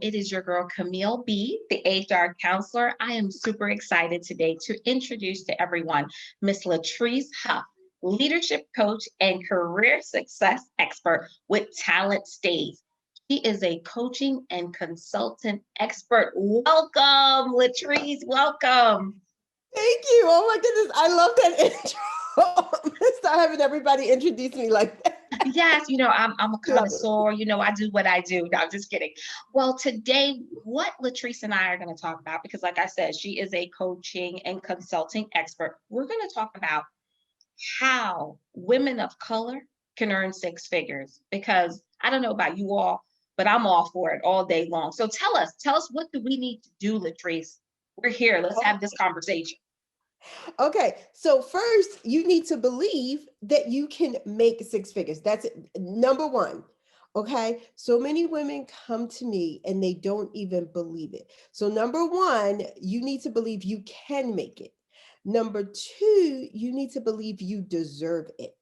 It is your girl, Camille B., the HR counselor. I am super excited today to introduce to everyone Miss Latrice Huff, leadership coach and career success expert with Talent Stays. She is a coaching and consultant expert. Welcome, Latrice. Welcome. Thank you. Oh my goodness. I love that intro. Start having everybody introduce me like that. Yes, I'm a Love it. connoisseur. I do what I do. No, I'm just kidding. Well, today, what Latrice and I are going to talk about, because like I said, she is a coaching and consulting expert. We're going to talk about how women of color can earn six figures. Because I don't know about you all, but I'm all for it all day long. So tell us, what do we need to do, Latrice? We're here. Let's have this conversation. Okay. So first, you need to believe that you can make six figures. That's number one. Okay. So many women come to me and they don't even believe it. So number one, you need to believe you can make it. Number two, you need to believe you deserve it.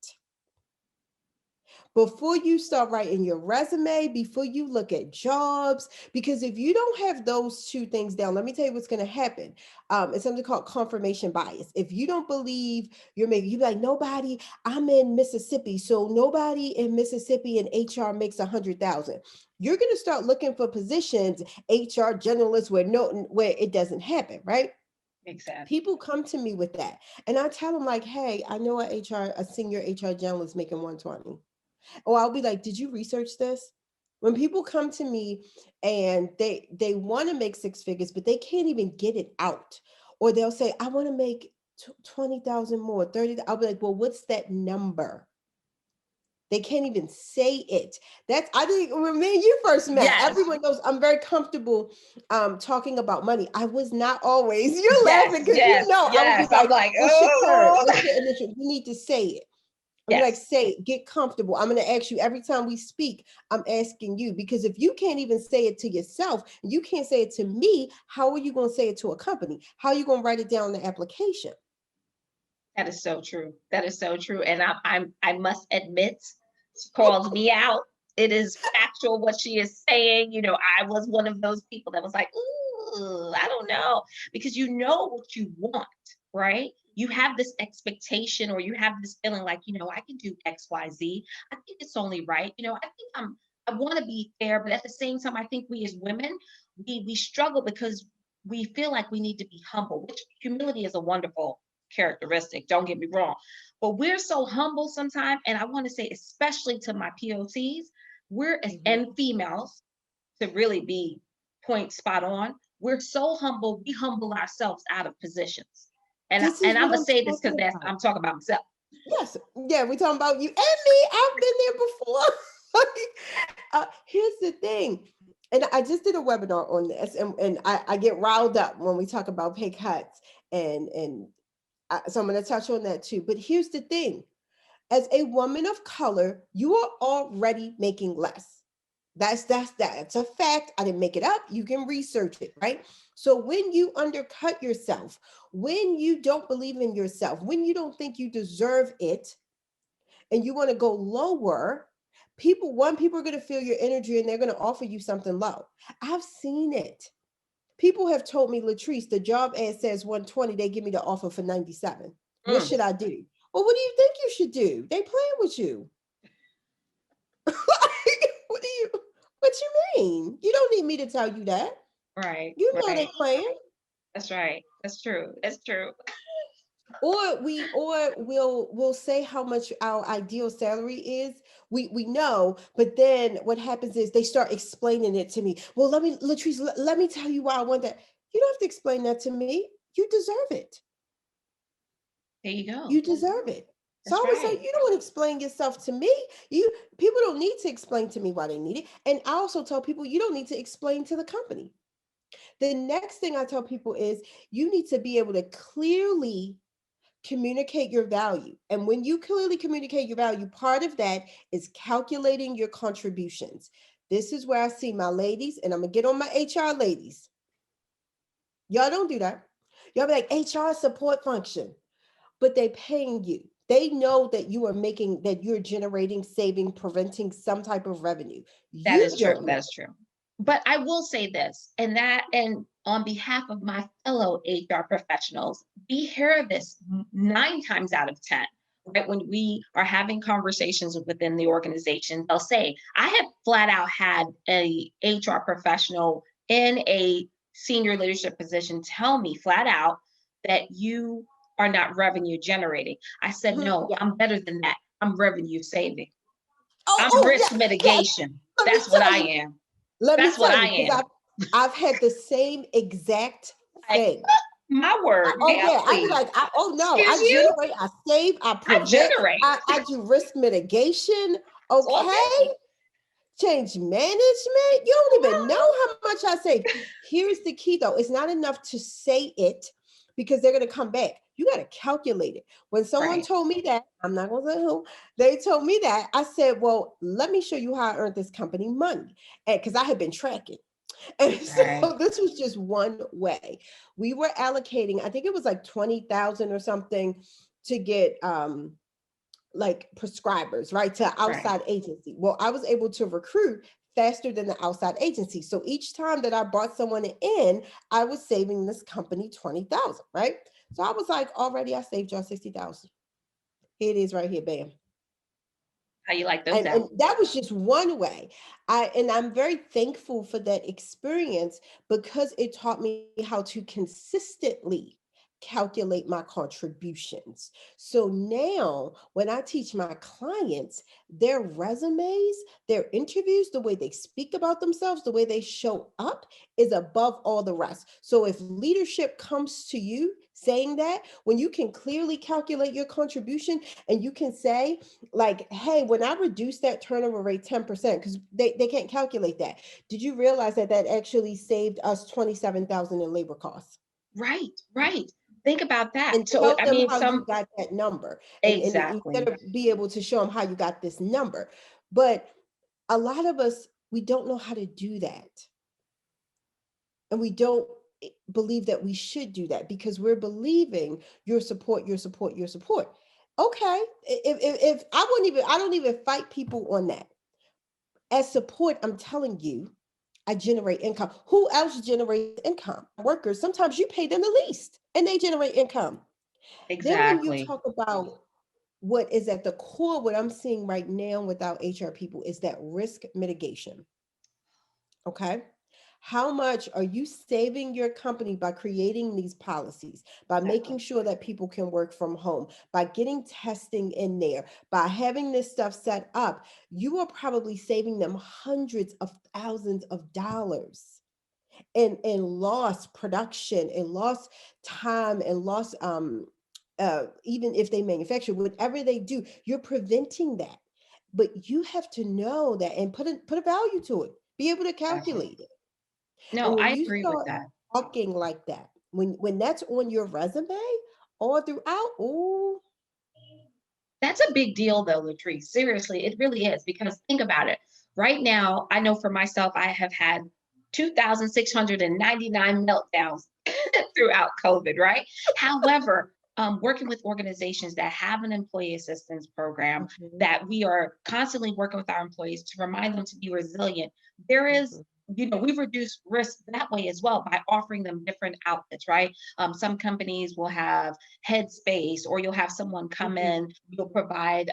Before you start writing your resume, before you look at jobs, because if you don't have those two things down, let me tell you what's going to happen. It's something called confirmation bias. If you don't believe you're making, you're like, nobody, I'm in Mississippi, so nobody in Mississippi in HR makes 100,000. You're going to start looking for positions, HR generalists, where it doesn't happen, right? Makes sense. People come to me with that, and I tell them like, hey, I know a senior HR generalist making 120. Or I'll be like, did you research this? When people come to me and they want to make six figures, but they can't even get it out. Or they'll say, I want to make 20,000 more, 30. I'll be like, well, what's that number? They can't even say it. I think when me and you first met, Yes. everyone knows I'm very comfortable talking about money. I was not always. You're Yes, laughing because yes, I would be yes. I'm like, like, what's your current? oh, What's your initial? You need to say it. I'll be like, yes, say it, get comfortable. I'm going to ask you every time we speak, I'm asking you, because if you can't even say it to yourself, you can't say it to me, how are you going to say it to a company? How are you going to write it down in the application? that is so true. That is so true. And I must admit, she calls me out. It is factual what she is saying. I was one of those people that was like, ooh, I don't know, because you know what you want, right? You have this expectation, or you have this feeling like, I can do X, Y, Z. I think it's only right. I think I want to be fair, but at the same time, I think we as women, we struggle because we feel like we need to be humble, which humility is a wonderful characteristic. Don't get me wrong. But we're so humble sometimes. And I want to say, especially to my POCs, we're as Mhm. and females, to really be point spot on, we're so humble, we humble ourselves out of positions. And This and is I'm what gonna I'm say this talking because that's about. I'm talking about myself. Yes. Yeah, we're talking about you and me. I've been there before. Here's the thing. And I just did a webinar on this, and I get riled up when we talk about pay cuts. So I'm going to touch on that too. But here's the thing. As a woman of color, you are already making less. That's a fact. I didn't make it up. You can research it, right? So when you undercut yourself, when you don't believe in yourself, when you don't think you deserve it, and you want to go lower, people are going to feel your energy and they're going to offer you something low. I've seen it. People have told me, Latrice, the job ad says 120, they give me the offer for 97. What Mm, should I do? Well, what do you think you should do? They playing with you. what do you what you mean? You don't need me to tell you that. right, You know right. they playing. That's right. That's true. That's true. Or we'll say how much our ideal salary is. We know, but then what happens is they start explaining it to me. Well, Latrice, let me tell you why I want that. You don't have to explain that to me. You deserve it. There you go. You deserve it. So I That's always say, right. you don't want to explain yourself to me. People don't need to explain to me why they need it. And I also tell people you don't need to explain to the company. The next thing I tell people is you need to be able to clearly communicate your value. And when you clearly communicate your value, part of that is calculating your contributions. This is where I see my ladies, and I'm gonna get on my HR ladies. Y'all don't do that. Y'all be like HR support function, but they paying you. They know that you are making, that you're generating, saving, preventing some type of revenue. That You is true. don't That know. is true. But I will say this, and on behalf of my fellow HR professionals, we hear this 9 times out of 10, right? When we are having conversations within the organization, they'll say, I have flat out had a HR professional in a senior leadership position tell me flat out that you are not revenue generating. I said, Mhm. no, Yeah. I'm better than that. I'm revenue saving. Oh, I'm oh, risk yeah, yes. mitigation. Let me That's what tell I you. am. Let me That's what tell I you, because am. I've had the same exact Like, thing. my word, Oh ma'am, yeah, I was please. like, oh no, Excuse I you? generate, I save, I I prevent, generate. I do risk mitigation. It's all Okay, me. change management. You don't even know how much I save. Here's the key though: it's not enough to say it because they're gonna come back. You got to calculate it. When someone Right, told me that, I'm not gonna say who, they told me that, I said, well, let me show you how I earned this company money, and because I had been tracking. And so right, this was just one way. We were allocating, I think it was like 20,000 or something to get like prescribers, right? To right. outside agency. Well, I was able to recruit faster than the outside agency. So each time that I brought someone in, I was saving this company 20,000, right? So I was like, already I saved y'all 60,000. Here it is right here, bam. How you like those And apples? that was just one way. I'm very thankful for that experience because it taught me how to consistently calculate my contributions. So now when I teach my clients, their resumes, their interviews, the way they speak about themselves, the way they show up is above all the rest. So if leadership comes to you saying that, when you can clearly calculate your contribution and you can say, like, hey, when I reduced that turnover rate 10%, because they can't calculate that. Did you realize that that actually saved us 27,000 in labor costs? Right, right. Think about that. And So, tell I them mean, how you some got that number. And you exactly. gotta be able to show them how you got this number. But a lot of us, we don't know how to do that. And we don't believe that we should do that because we're believing your support, your support, your support. Okay. If I wouldn't even, I don't even fight people on that. As support, I'm telling you, I generate income. Who else generates income? Workers. Sometimes you pay them the least and they generate income. Then when you Exactly. talk about what is at the core, what I'm seeing right now with our HR people is that risk mitigation. Okay. How much are you saving your company by creating these policies, by making Exactly. sure that people can work from home, by getting testing in there, by having this stuff set up? You are probably saving them hundreds of thousands of dollars in lost production and lost time and lost even if they manufacture whatever they do, you're preventing that. But you have to know that and put a value to it, be able to Exactly. calculate it. No, And when I you agree with start that. talking like that, when that's on your resume all throughout, oh, That's a big deal though, Latrice. Seriously, it really is because think about it. Right now, I know for myself, I have had 2,699 meltdowns throughout COVID, right? However, working with organizations that have an employee assistance program, mhm, that we are constantly working with our employees to remind them to be resilient, there is, mhm, we reduce risk that way as well by offering them different outlets, right? Some companies will have Headspace, or you'll have someone come mhm, in, you'll provide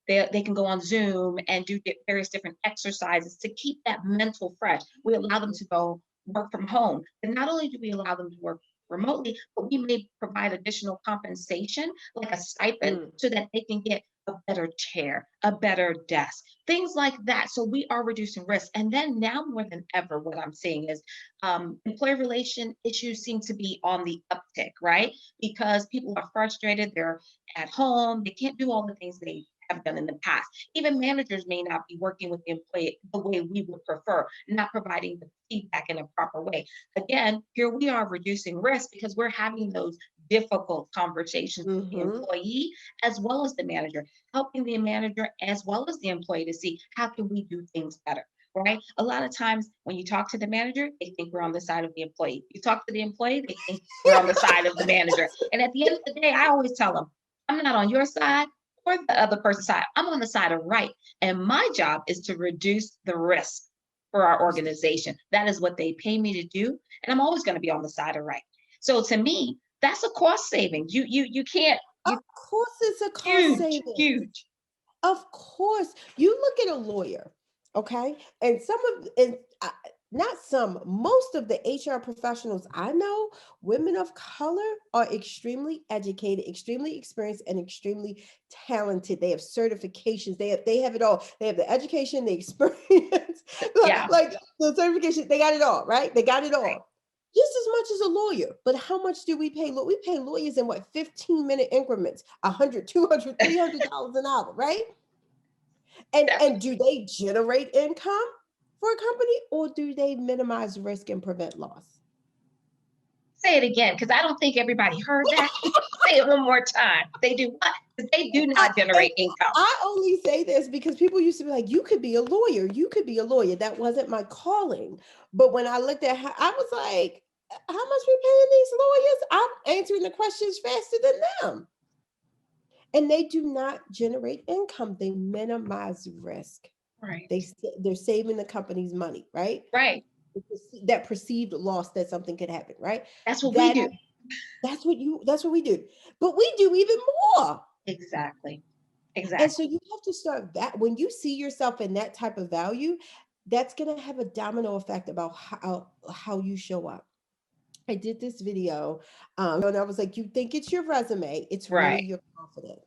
they can go on Zoom and do various different exercises to keep that mental fresh. We allow them mhm, to go work from home. And not only do we allow them to work remotely, but we may provide additional compensation, like a stipend, mm, so that they can get a better chair, a better desk, things like that. So we are reducing risk. And then now more than ever, what I'm seeing is employee relation issues seem to be on the uptick, right? Because people are frustrated, they're at home, they can't do all the things they have done in the past. Even managers may not be working with the employee the way we would prefer, not providing the feedback in a proper way. Again, here we are reducing risk because we're having those difficult conversations with the mhm, employee as well as the manager, helping the manager as well as the employee to see how can we do things better. Right? A lot of times when you talk to the manager, they think we're on the side of the employee. You talk to the employee, they think we're on the side of the manager. And at the end of the day, I always tell them, I'm not on your side or the other person's side. I'm on the side of right. And my job is to reduce the risk. for our organization. That is what they pay me to do. And I'm always going to be on the side of right. So to me, that's a cost saving. You can't, Of you course, it's a cost huge, saving. huge. Of course, you look at a lawyer, okay, and not some, most of the HR professionals I know, women of color, are extremely educated, extremely experienced, and extremely talented. They have certifications. They have it all. They have the education, the experience, Yeah. like the certification. They got it all, right? They got it Right. all. Just as much as a lawyer, but how much do we pay? Look, we pay lawyers in what, 15-minute increments, 100, 200, $300 an hour, right? And do they generate income for a company, or do they minimize risk and prevent loss? Say it again, because I don't think everybody heard that. Say it one more time. They do what? 'Cause they do I, not and generate income. I only say this because people used to be like, you could be a lawyer. You could be a lawyer. That wasn't my calling. But when I looked at how, I was like, how much we paying these lawyers? I'm answering the questions faster than them. And they do not generate income. They minimize risk. Right. They're saving the company's money, right? Right. That perceived loss that something could happen, right? That's what we That do. that's what we do. But we do even more. Exactly. And so Exactly. you have to start that when you see yourself in that type of value, that's going to have a domino effect about how you show up. I did this video, and I was like, you think it's your resume, it's really Right. your confidence.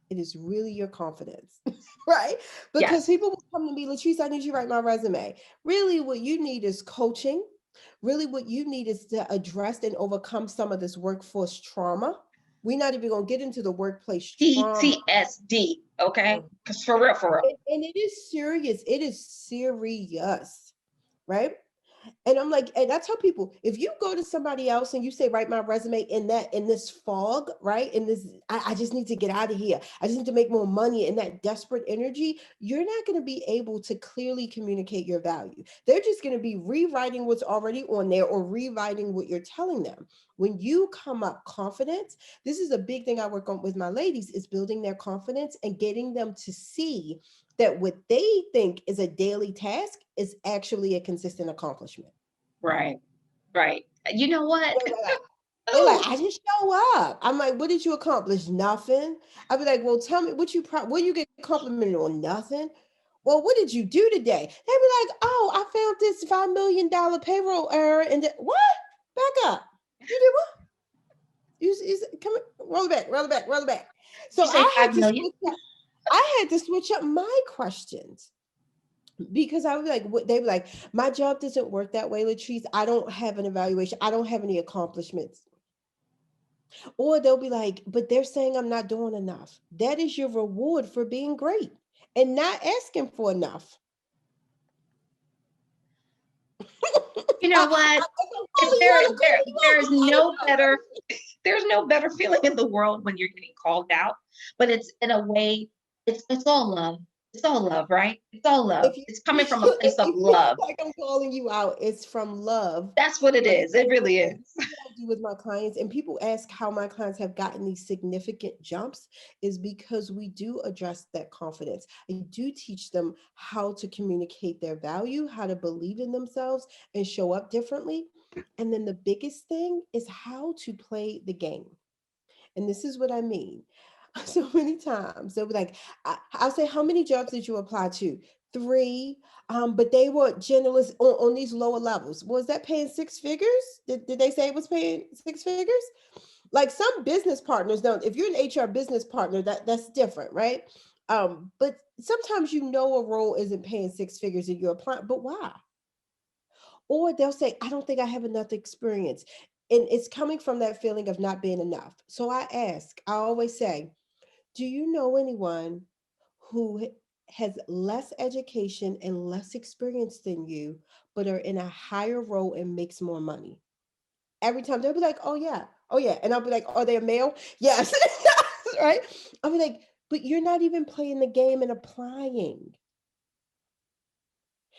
It is really your confidence, right? Because Yes. people will come to me, Latrice, I need you to write my resume. Really, what you need is coaching. Really, what you need is to address and overcome some of this workforce trauma. We're not even going to get into the workplace trauma. PTSD. Okay. Because for real, for real. And it is serious. It is serious, right? And I'm like, and I tell people, if you go to somebody else and you say, write my resume in this fog, right? In this, I just need to get out of here. I just need to make more money in that desperate energy, you're not going to be able to clearly communicate your value. They're just going to be rewriting what's already on there or rewriting what you're telling them. When you come up confident, this is a big thing I work on with my ladies, is building their confidence and getting them to see that what they think is a daily task is actually a consistent accomplishment. Right. Right. You know what? They're like, Oh, I just show up. I'm like, what did you accomplish? Nothing. I'd be like, well, tell me what you get complimented on? Nothing. Well, what did you do today? They'd be like, oh, I found this $5 million payroll error. And what? Back up. You did what? Come roll it back, roll it back, roll it back. So you say 5 million? I had to switch up my questions. Because I was like, they were like, my job doesn't work that way, Latrice. I don't have an evaluation. I don't have any accomplishments. Or they'll be like, but they're saying I'm not doing enough. That is your reward for being great and not asking for enough. You know what? I'm If calling you there, out, I'm there, calling you out, there's I'm calling no you better, there's no better feeling in the world when you're getting called out, but it's in a way, it's all love. It's all love, right? It's all love. If you It's coming from a feel, place of if you feel love. like I'm calling you out, it's from love. That's what it But is. It really is. what I do with my clients, and people ask how my clients have gotten these significant jumps, is because we do address that confidence. I do teach them how to communicate their value, how to believe in themselves and show up differently. And then the biggest thing is how to play the game. And this is what I mean. So many times they'll be like, I'll say, how many jobs did you apply to? 3. But they were generalists on these lower levels. Was that paying 6 figures? Did they say it was paying 6 figures? Like some business partners don't. If you're an HR business partner, that's different, right? But sometimes a role isn't paying 6 figures and you're applying, but why? Or they'll say, I don't think I have enough experience. And it's coming from that feeling of not being enough. So I always say, do you know anyone who has less education and less experience than you, but are in a higher role and makes more money? Every time they'll be like, oh yeah, oh yeah. And I'll be like, are they a male? Yes. Right. I'll be like, but you're not even playing the game and applying.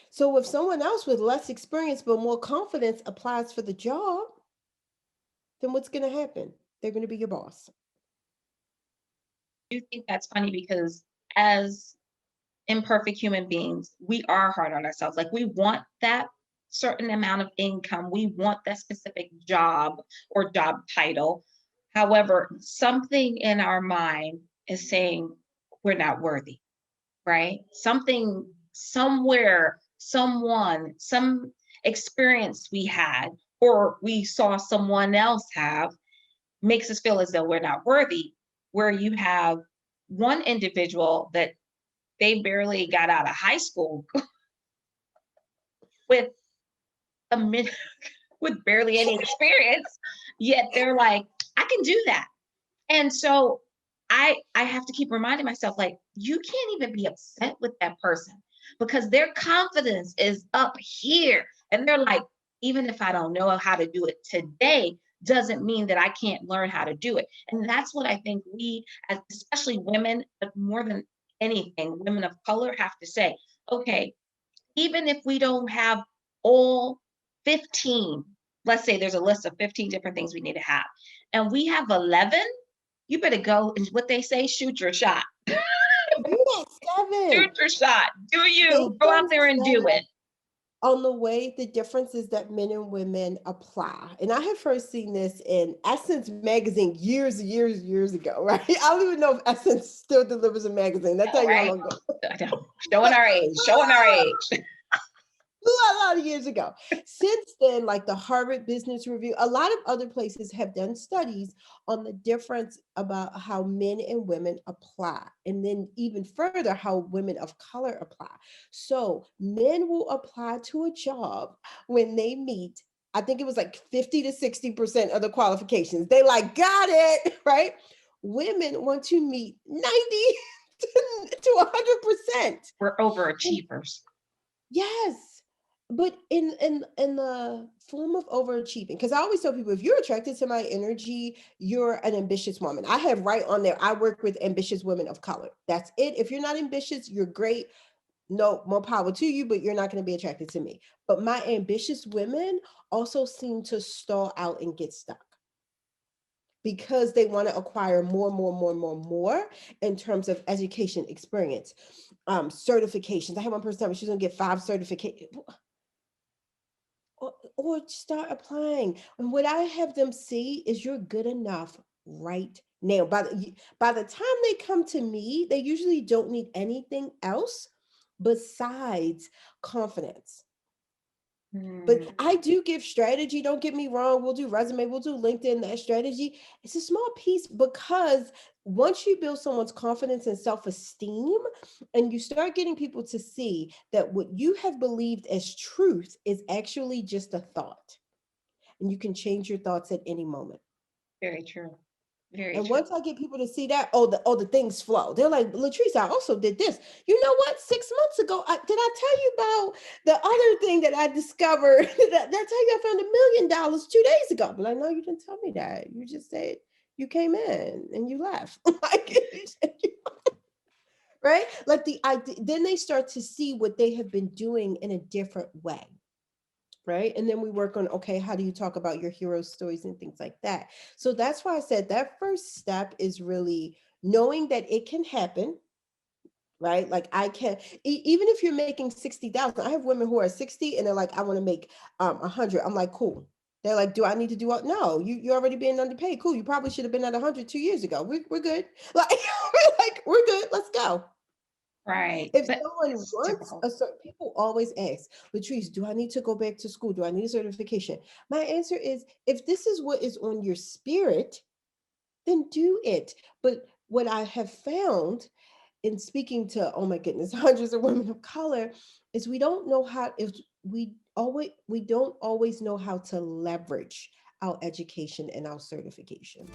So if someone else with less experience but more confidence applies for the job, then what's going to happen? They're going to be your boss. I do think that's funny because as imperfect human beings, we are hard on ourselves. Like we want that certain amount of income, we want that specific job or job title. However, something in our mind is saying we're not worthy, right? Something somewhere, someone, some experience we had or we saw someone else have makes us feel as though we're not worthy. Where you have one individual that they barely got out of high school with a min- with barely any experience, yet they're like, I can do that. And so I have to keep reminding myself, like, you can't even be upset with that person because their confidence is up here. And they're like, even if I don't know how to do it today, doesn't mean that I can't learn how to do it. And that's what I think we, as especially women, but more than anything, women of color have to say, okay, even if we don't have all 15, let's say there's a list of 15 different things we need to have, and we have 11, you better go and what they say, shoot your shot. You got Shoot 7. your shot. Do They you go out can there and do say it? on the way, the difference is that men and women apply. And I have first seen this in Essence magazine years ago, right? I don't even know if Essence still delivers a magazine. That's how All young right. ago. I know. Showing our age, showing our age. A lot of years ago. Since then, like the Harvard Business Review, a lot of other places have done studies on the difference about how men and women apply, and then even further, how women of color apply. So men will apply to a job when they meet, I think it was like 50 to 60% of the qualifications. They like, got it, right? Women want to meet 90 to 100%. We're overachievers. Yes. But in the form of overachieving, because I always tell people, if you're attracted to my energy, you're an ambitious woman. I have right on there, I work with ambitious women of color. That's it. If you're not ambitious, you're great. No, more power to you, but you're not going to be attracted to me. But my ambitious women also seem to stall out and get stuck because they want to acquire more in terms of education, experience, certifications. I had one person tell me she's going to get 5 certifications. Or start applying. And what I have them see is you're good enough right now. By the time they come to me, they usually don't need anything else besides confidence. But I do give strategy. Don't get me wrong. We'll do resume, we'll do LinkedIn. That strategy, it's a small piece, because once you build someone's confidence and self-esteem, and you start getting people to see that what you have believed as truth is actually just a thought, and you can change your thoughts at any moment. Very true. Very And true. once I get people to see that, the things flow. They're like, Latrice, I also did this. You know what? 6 months ago, did I tell you about the other thing that I discovered? Did I tell you I found $1 million 2 days ago? But I know you didn't tell me that. You just said you came in and you left. Right? Like then they start to see what they have been doing in a different way. Right. And then we work on, okay, how do you talk about your hero stories and things like that? So that's why I said that first step is really knowing that it can happen. Right. Like I can, even if you're making 60,000, I have women who are 60 and they're like, I want to make 100. I'm like, cool. They're like, do I need to do what? No, you're already being underpaid. Cool. You probably should have been at 100 2 years ago. We're good. Like we're good. Let's go. Right. If But someone it's wants difficult. people always ask, Latrice, do I need to go back to school? Do I need a certification? My answer is, if this is what is on your spirit, then do it. But what I have found in speaking to, oh my goodness, hundreds of women of color, is we don't always know how to leverage our education and our certification.